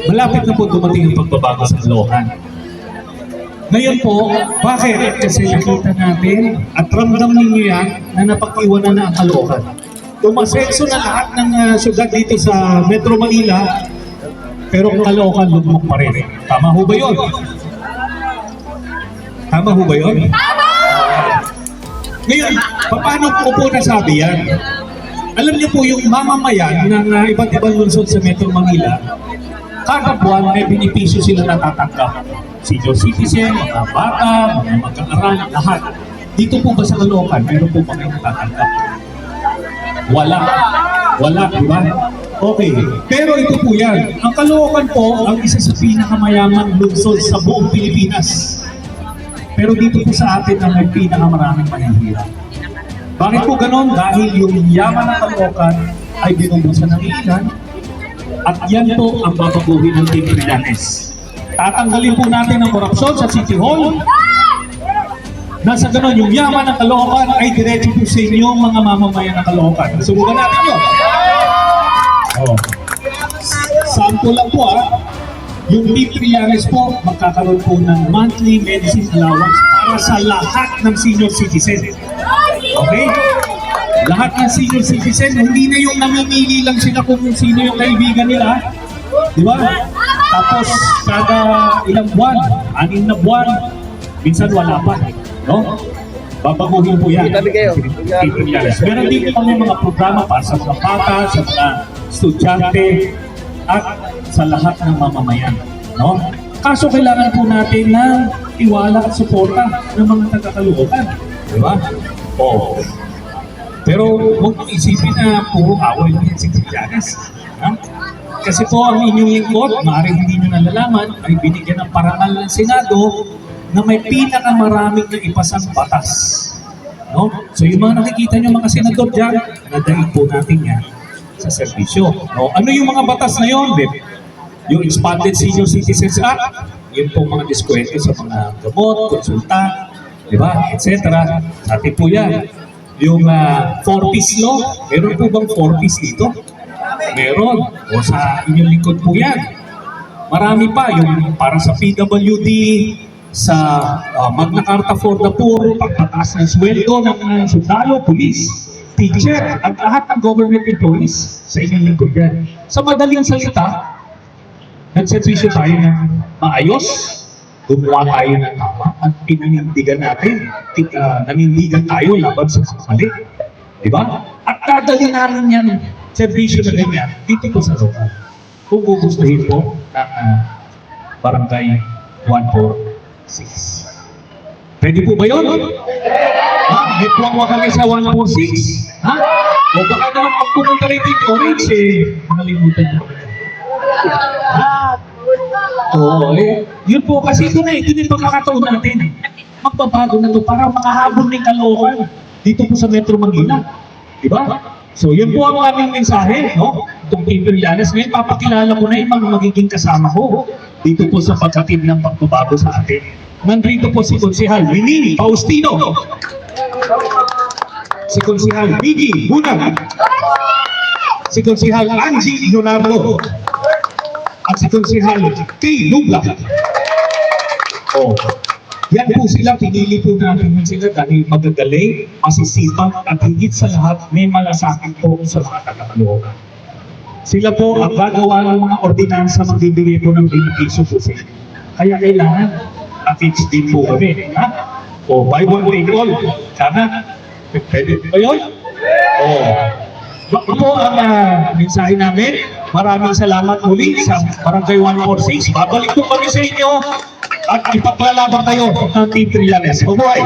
Malapit na po dumating ang pagbabago sa Caloocan. Ngayon po, bakit? Kasi nakita natin at ramdam ninyo yan na napag-iwanan na ang Caloocan. Umasenso na lahat ng syudad dito sa Metro Manila, pero ang Caloocan lugmok pa rin. Tama ho ba yun? Tama ho ba yun? Ngayon, paano ko po nasabi yan? Alam niyo po yung mamamayan ng iba't ibang lungsod sa Metro Manila, kada buwan may benepisyo sila natatanggap. Senior citizen, mga bata, mga mag-aaral, lahat. Dito po ba sa Caloocan, meron po ba kayo natatanggap? Wala. Wala, di ba? Okay. Pero ito po yan. Ang Caloocan po ang isa sa pinakamayamang lungsod sa buong Pilipinas. Pero dito po sa atin ang may pinakamaraming mahihirap. Bakit po ganon? Dahil yung yaman ng Caloocan ay binubusan ng ilan at yan po ang babaguhin ng Team Trillanes. Tatanggalin po natin ang korupsyon sa City Hall. Nasa ganon, yung yaman ng Caloocan ay diretso po sa inyo mga mamamayan ng Caloocan. Subukan natin yun. Oh. Sample lang po yung Team Trillanes po magkakaroon po ng monthly medicine allowance para sa lahat ng senior citizen. Okay? Lahat ng senior citizen, hindi na yung namimili lang sila kung sino yung kaibigan nila. Di ba? Tapos, kada ilang buwan, 6 na buwan, minsan wala pa. No? Babaguhin po yan. Meron din kami mga programa para sa mga bata, sa mga estudyante, at sa lahat ng mamamayan. No? Kaso kailangan po natin ng tiwala at suporta ng mga taga-Caloocan. Di ba? Oo. Pero huwag mong isipin na puro away lang yan si Trillanes. Kasi po ang inyong lingkod, maaaring hindi nyo nalalaman, ay binigyan ng parangal ng Senado na may pinakamaraming na ipasang batas. No? So yung mga nakikita nyo mga senador dyan, nadaig po natin yan sa serbisyo. No? Ano yung mga batas na yun? Yung Expanded Senior Citizens Act, yun po mga diskwento sa mga gamot, konsulta, di ba, etc. Atin po yan. Yung 4-piece law, meron po bang 4-piece dito? Meron. O sa inyong lingkod po yan. Marami pa, yung para sa PWD, sa Magna Carta for the Poor, pagpataas ng sweldo ng sundalo, police, teacher, at lahat ng government employees sa inyong lingkod yan. Sa madaling salita, nagservisyo tayo ng maayos, gumawa tayo ng tama at pinanindigan natin. Nanindigan tayo laban sa mali. Diba? At dadali namin yan, servisyo na ganyan, dito po sa lugar. Kung gugustuhin po ng Barangay 146. Pwede po ba yun? May plangwa kami sa 146? Ha? O baka naman pagpupunta rin dito, Orange nakalimutan nyo. Oo, yun po kasi ito na yung pagkakataon natin. Magbabago na ito para makahabol ng Caloocan dito po sa Metro Manila. Diba? So yun po ang aming mensahe, no? Itong Team Trillanes. Ngayon papakilala ko na yung mga magiging kasama ko dito po sa pagkatid ng pagbabago sa atin. Nandito po si Konsehal Winnie Faustino, si Konsehal Miggy Bunag, si Konsehal Angie Leonardo, at si Konsehal Kay Nubla. Oh, yan po sila, pinili po natin sila dahil magagaling, masisipag, at higit sa lahat, may malasakit po sa mga taga-Caloocan. Sila po ang gagawa ng mga ordinansa magbibigay po ng benepisyo po sila. Kaya kailangan affix din po kami. Ha? O, buy one, take all. Sana? Pwede ba yun? Oo. Baka po ang mensahe namin. Maraming salamat muli sa Barangay 146. Babalik po kami sa inyo at ipaglalaban tayo ng Team Trillanes. Mabuhay!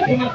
Thank you.